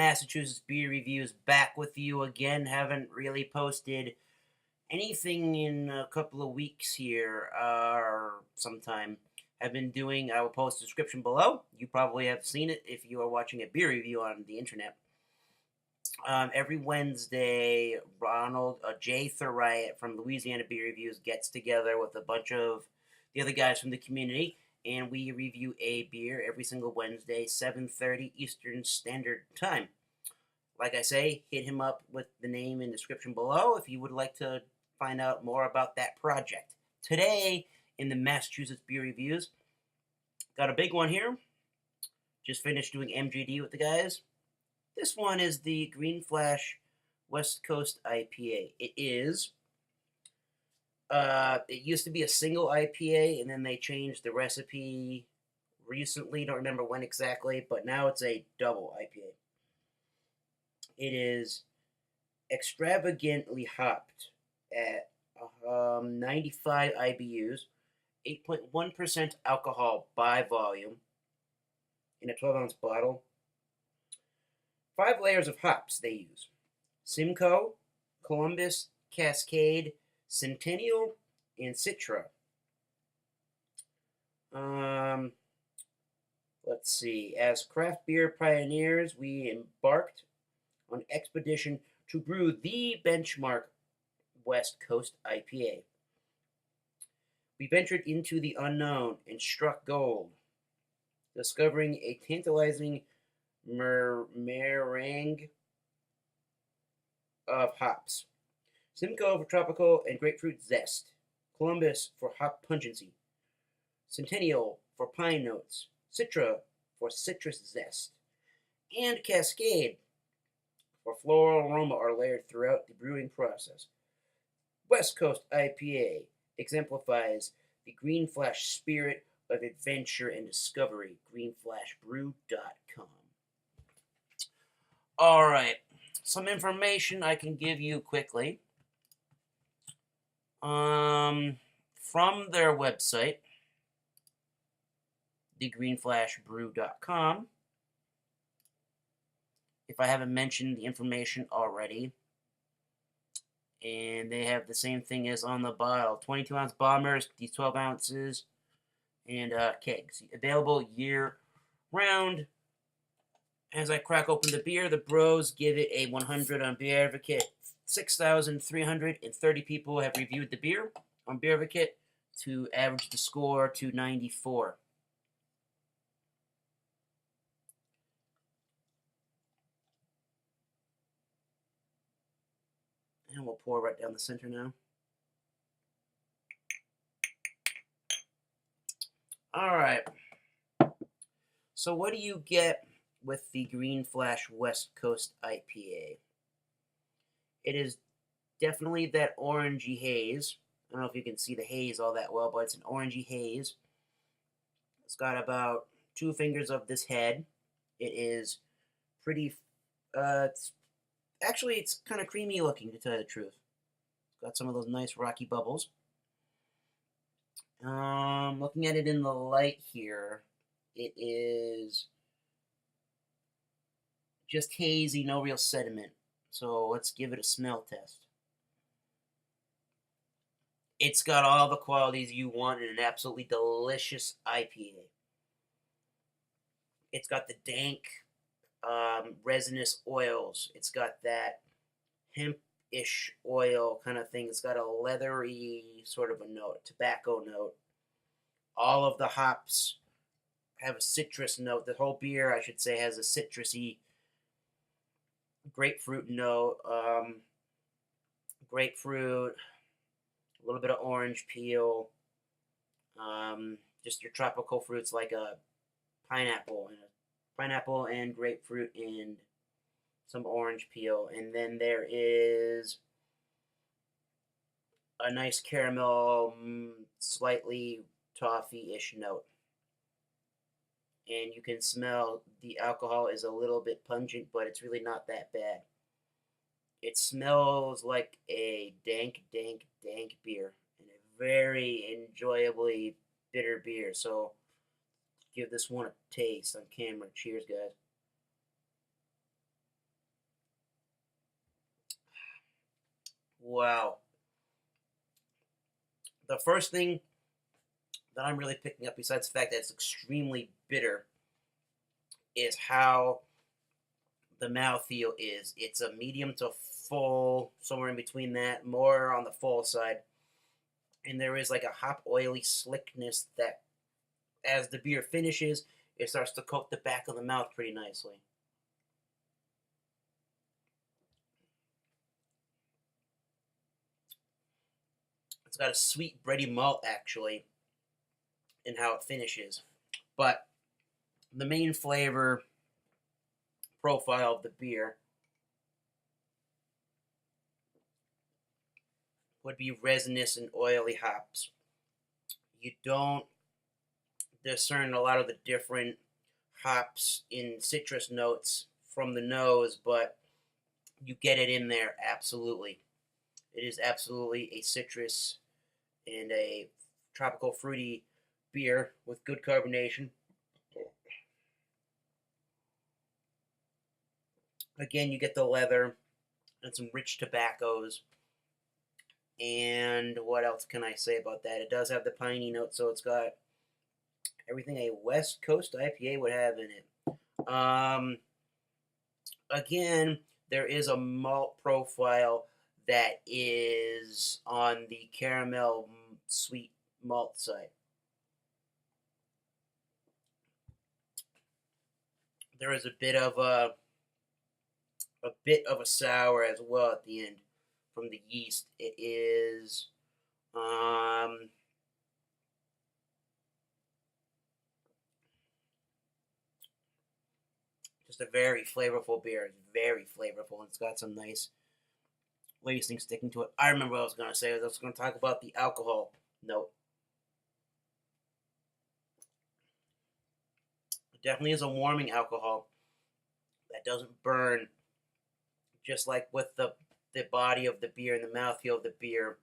Massachusetts Beer Reviews, back with you again. Haven't really posted anything in a couple of weeks here, or sometime. I've been doing, I will post a description below. You probably have seen it if you are watching a beer review on the internet. Every Wednesday, Jay Theriot from Louisiana Beer Reviews gets together with a bunch of the other guys from the community, and we review a beer every single Wednesday, 7:30 Eastern Standard Time. Like I say, hit him up with the name and description below if you would like to find out more about that project. Today, in the Massachusetts Beer Reviews, got a big one here. Just finished doing MGD with the guys. This one is the Green Flash West Coast IPA. It used to be a single IPA, and then they changed the recipe recently. Don't remember when exactly, but now it's a double IPA. It is extravagantly hopped at 95 IBUs, 8.1% alcohol by volume in a 12-ounce bottle. 5 layers of hops they use: Simcoe, Columbus, Cascade, Centennial, and Citra. Let's see. As craft beer pioneers, we embarked on an expedition to brew the benchmark West Coast IPA. We ventured into the unknown and struck gold, discovering a tantalizing meringue of hops. Simcoe for tropical and grapefruit zest. Columbus for hop pungency. Centennial for pine notes. Citra for citrus zest. And Cascade for floral aroma are layered throughout the brewing process. West Coast IPA exemplifies the Green Flash spirit of adventure and discovery. greenflashbrew.com. Alright, some information I can give you quickly. From their website, thegreenflashbrew.com, if I haven't mentioned the information already, and they have the same thing as on the bottle: 22-ounce bombers, these 12 ounces, and kegs. Available year-round. As I crack open the beer, the bros give it a 100 on Beer Advocate. 6,330 people have reviewed the beer on Beer Advocate to average the score to 94. And we'll pour right down the center now. Alright. So what do you get with the Green Flash West Coast IPA? It is definitely that orangey haze. I don't know if you can see the haze all that well, but it's an orangey haze. It's got about 2 fingers of this head. It is pretty, it's kind of creamy looking, to tell you the truth. It's got some of those nice rocky bubbles. Looking at it in the light here, it is just hazy, no real sediment. So let's give it a smell test. It's got all the qualities you want in an absolutely delicious IPA. It's got the dank, resinous oils. It's got that hemp-ish oil kind of thing. It's got a leathery sort of a note, tobacco note. All of the hops have a citrus note. The whole beer, I should say, has a citrusy grapefruit note. Grapefruit, a little bit of orange peel, just your tropical fruits like a pineapple and grapefruit and some orange peel. And then there is a nice caramel, slightly toffee-ish note. And you can smell the alcohol is a little bit pungent, but it's really not that bad. It smells like a dank beer, and a very enjoyably bitter beer. So give this one a taste on camera. Cheers, guys. Wow. The first thing that I'm really picking up, besides the fact that it's extremely bitter, is how the mouthfeel is. It's a medium to full, somewhere in between that, more on the full side. And there is like a hop oily slickness that, as the beer finishes, it starts to coat the back of the mouth pretty nicely. It's got a sweet bready malt actually in how it finishes. But the main flavor profile of the beer would be resinous and oily hops. You don't discern a lot of the different hops in citrus notes from the nose, but you get it in there absolutely. It is absolutely a citrus and a tropical fruity beer with good carbonation. Again, you get the leather and some rich tobaccos. And what else can I say about that? It does have the piney note, so it's got everything a West Coast IPA would have in it. Again, there is a malt profile that is on the caramel sweet malt side. There is a bit of a sour as well at the end from the yeast. It is just a very flavorful beer. It's very flavorful. It's got some nice lacing sticking to it. I remember what I was going to say. I was going to talk about the alcohol note. It definitely is a warming alcohol that doesn't burn, just like with the body of the beer and the mouthfeel of the beer,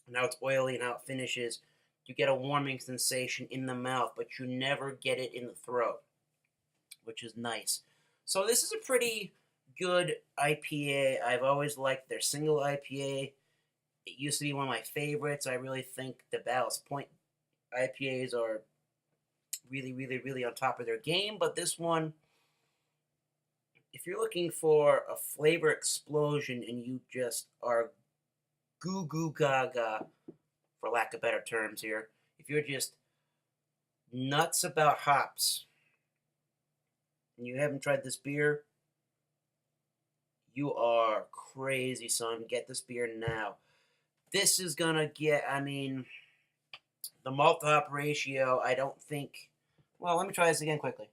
and how it's oily and how it finishes. You get a warming sensation in the mouth, but you never get it in the throat, which is nice. So this is a pretty good IPA. I've always liked their single IPA. It used to be one of my favorites. I really think the Ballast Point IPAs are really, really, really on top of their game. But this one, if you're looking for a flavor explosion and you just are goo goo gaga, for lack of better terms here, if you're just nuts about hops and you haven't tried this beer, you are crazy, son. Get this beer now. This is gonna get, the malt to hop ratio, I don't think. Well, let me try this again quickly.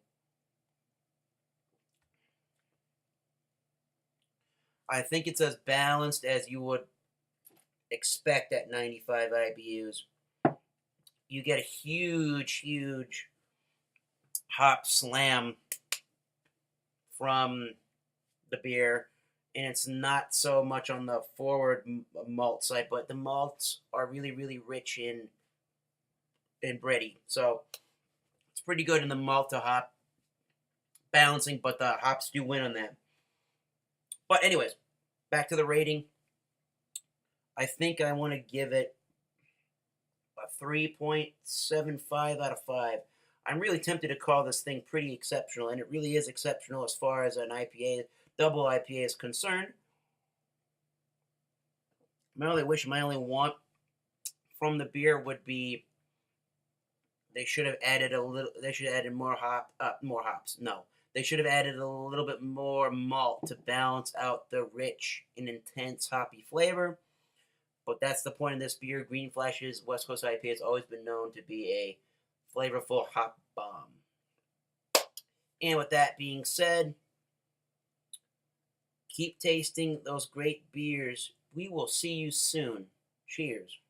I think it's as balanced as you would expect at 95 IBUs. You get a huge, huge hop slam from the beer, and it's not so much on the forward malt side, but the malts are really, really rich in bready. So it's pretty good in the malt to hop balancing, but the hops do win on that. But anyways, back to the rating. I think I want to give it a 3.75 out of 5. I'm really tempted to call this thing pretty exceptional, and it really is exceptional as far as an IPA, double IPA is concerned. My only want from the beer would be they should have added more hops. No, they should have added a little bit more malt to balance out the rich and intense hoppy flavor. But that's the point of this beer. Green Flash's West Coast IPA has always been known to be a flavorful hop bomb. And with that being said, keep tasting those great beers. We will see you soon. Cheers.